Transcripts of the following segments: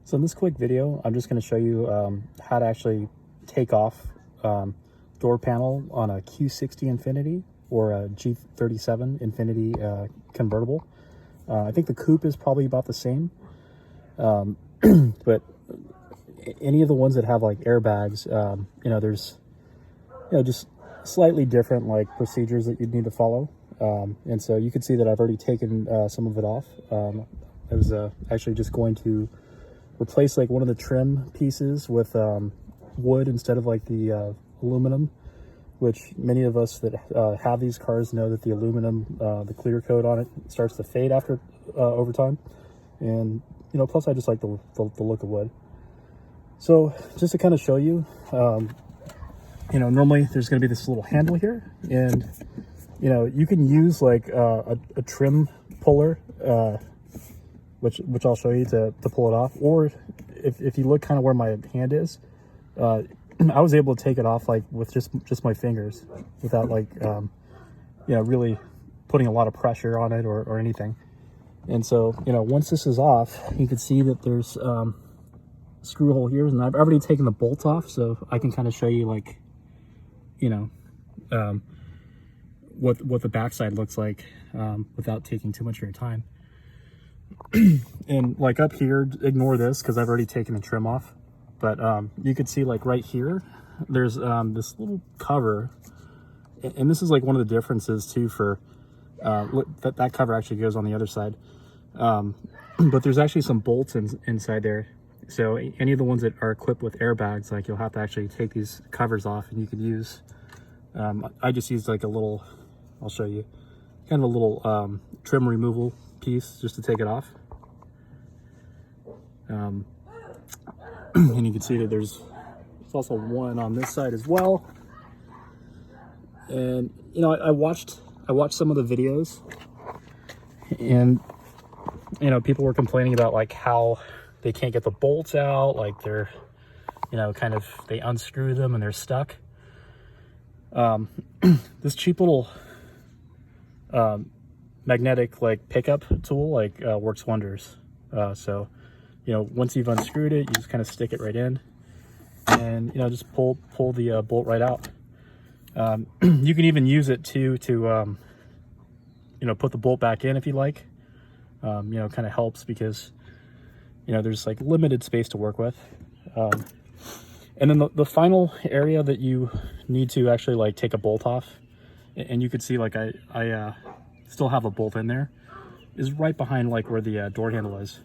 So in this quick video, I'm just going to show you how to actually take off door panel on a Q60 Infiniti or a G37 Infiniti Convertible. I think the Coupe is probably about the same, but any of the ones that have like airbags, there's just slightly different like procedures that you'd need to follow. And so you can see that I've already taken some of it off. I was actually just going to replace like one of the trim pieces with wood instead of like the aluminum, which many of us that have these cars know that the aluminum, the clear coat on it starts to fade after over time. And plus I just like the look of wood. So just to kind of show you, normally there's going to be this little handle here, and you can use like a trim puller, which I'll show you to pull it off. Or if you look kind of where my hand is, I was able to take it off like with just my fingers without like really putting a lot of pressure on it or anything. And so once this is off, you can see that there's a screw hole here, and I've already taken the bolt off, so I can kind of show you like what the backside looks like without taking too much of your time. And like up here, ignore this because I've already taken the trim off, but you can see like right here there's this little cover, and this is like one of the differences too for that cover actually goes on the other side, but there's actually some bolts inside there. So any of the ones that are equipped with airbags, like you'll have to actually take these covers off, and you can use I just used like a little, I'll show you, kind of a little trim removal piece just to take it off. And you can see that there's also one on this side as well. And I watched some of the videos, and people were complaining about like how they can't get the bolts out, like they're they unscrew them and they're stuck. This cheap little magnetic like pickup tool works wonders. So once you've unscrewed it, you just kind of stick it right in, and just pull the bolt right out. You can even use it to put the bolt back in if you like. Kind of helps because there's like limited space to work with. And then the final area that you need to actually like take a bolt off, and you can see like I still have a bolt in there, is right behind like where the door handle is.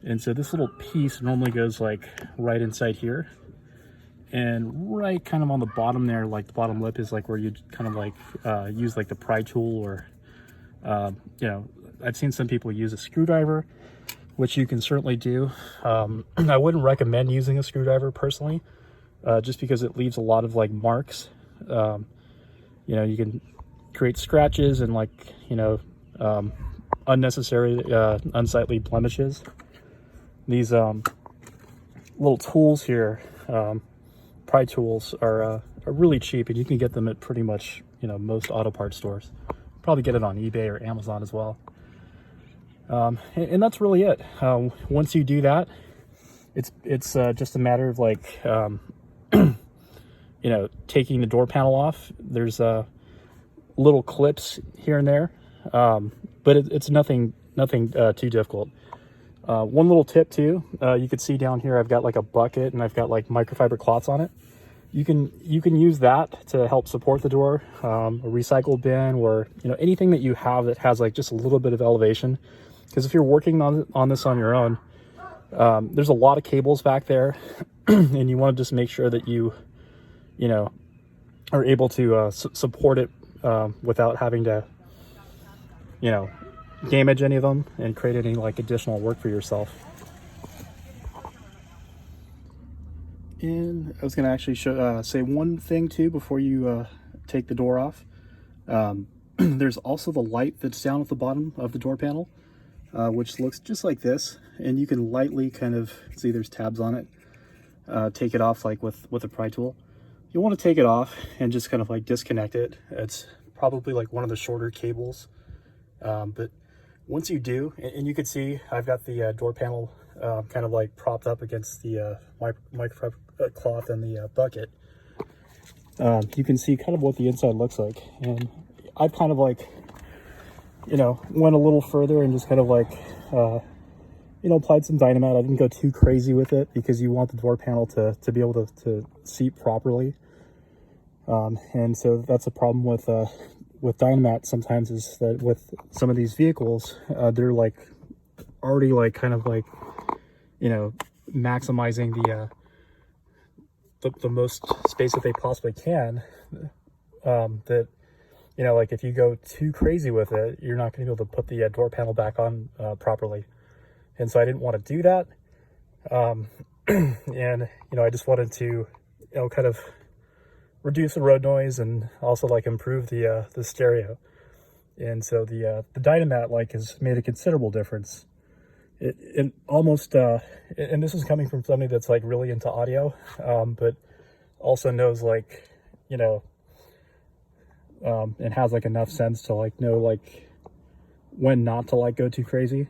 And so this little piece normally goes like right inside here, and right kind of on the bottom there, like the bottom lip is like where you kind of like use like the pry tool, or I've seen some people use a screwdriver, which you can certainly do. I wouldn't recommend using a screwdriver personally, just because it leaves a lot of like marks. You can create scratches and like unnecessary unsightly blemishes. These little tools here, pry tools, are really cheap, and you can get them at pretty much most auto parts stores. Probably get it on eBay or Amazon as well. And that's really it. Once you do that, it's just a matter of like taking the door panel off. There's little clips here and there, but it's nothing too difficult. One little tip too, you can see down here I've got like a bucket, and I've got like microfiber cloths on it. You can use that to help support the door, a recycle bin, or anything that you have that has like just a little bit of elevation. Because if you're working on this on your own, there's a lot of cables back there, and you want to just make sure that you are able to support it without having to damage any of them and create any like additional work for yourself. And I was going to actually say one thing too before you take the door off. There's also the light that's down at the bottom of the door panel, which looks just like this, and you can lightly kind of see there's tabs on it. Take it off like with a pry tool. You want to take it off and just kind of like disconnect it. It's probably like one of the shorter cables, but once you do, and you can see I've got the door panel kind of like propped up against the microfiber cloth in the bucket. You can see kind of what the inside looks like, and I've kind of like, you know, went a little further and just kind of like, you know, applied some Dynamat. I didn't go too crazy with it because you want the door panel to be able to seat properly. And so that's a problem with Dynamat sometimes, is that with some of these vehicles, they're like already like kind of like, you know, maximizing the most space that they possibly can. That, you know, like if you go too crazy with it, you're not going to be able to put the door panel back on properly. And so I didn't want to do that. And, you know, I just wanted to, you know, kind of reduce the road noise and also like improve the stereo. And so the Dynamat like has made a considerable difference. It almost, and this is coming from somebody that's like really into audio, but also knows like, you know, and has like enough sense to like know like when not to like go too crazy.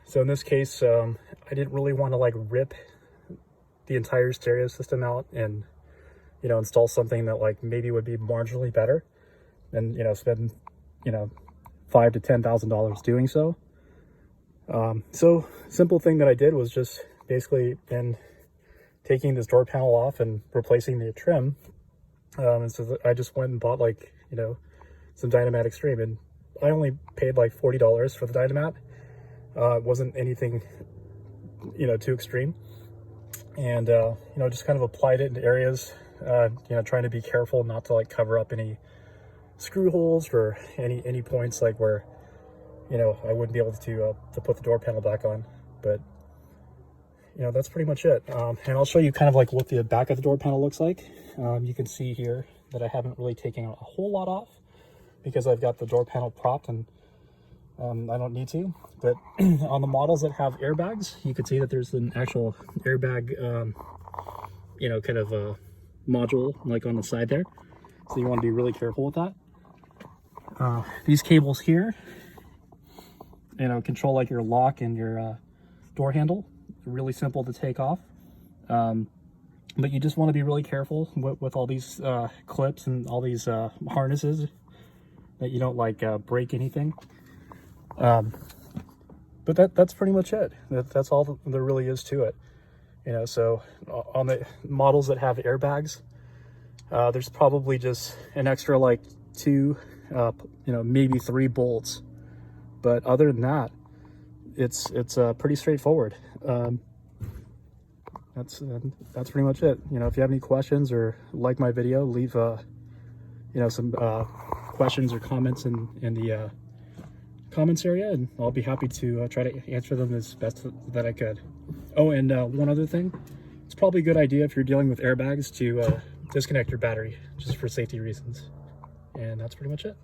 So in this case, I didn't really want to like rip the entire stereo system out and, you know, install something that like maybe would be marginally better and, you know, spend, you know, $5,000 to $10,000 doing so. So simple thing that I did was just basically been taking this door panel off and replacing the trim. And so I just went and bought like, you know, some Dynamat Xtreme, and I only paid like $40 for the Dynamat. It wasn't anything, you know, too extreme. And, you know, just kind of applied it in areas, you know, trying to be careful not to like cover up any screw holes or any points like where, you know, I wouldn't be able to put the door panel back on. But, you know, that's pretty much it. And I'll show you kind of like what the back of the door panel looks like. You can see here that I haven't really taken a whole lot off because I've got the door panel propped and I don't need to. But on the models that have airbags, you can see that there's an actual airbag, you know, kind of module like on the side there. So you want to be really careful with that. These cables here, you know, control like your lock and your door handle. Really simple to take off. But you just want to be really careful with all these clips and all these harnesses that you don't like break anything. But that's pretty much it. That's all there really is to it. You know, so on the models that have airbags, there's probably just an extra like 2, you know, maybe 3 bolts. But other than that, it's pretty straightforward. That's pretty much it. You know, if you have any questions or like my video, leave you know, some questions or comments in the comments area, and I'll be happy to try to answer them as best that I could. Oh, and one other thing, it's probably a good idea if you're dealing with airbags to disconnect your battery just for safety reasons. And that's pretty much it.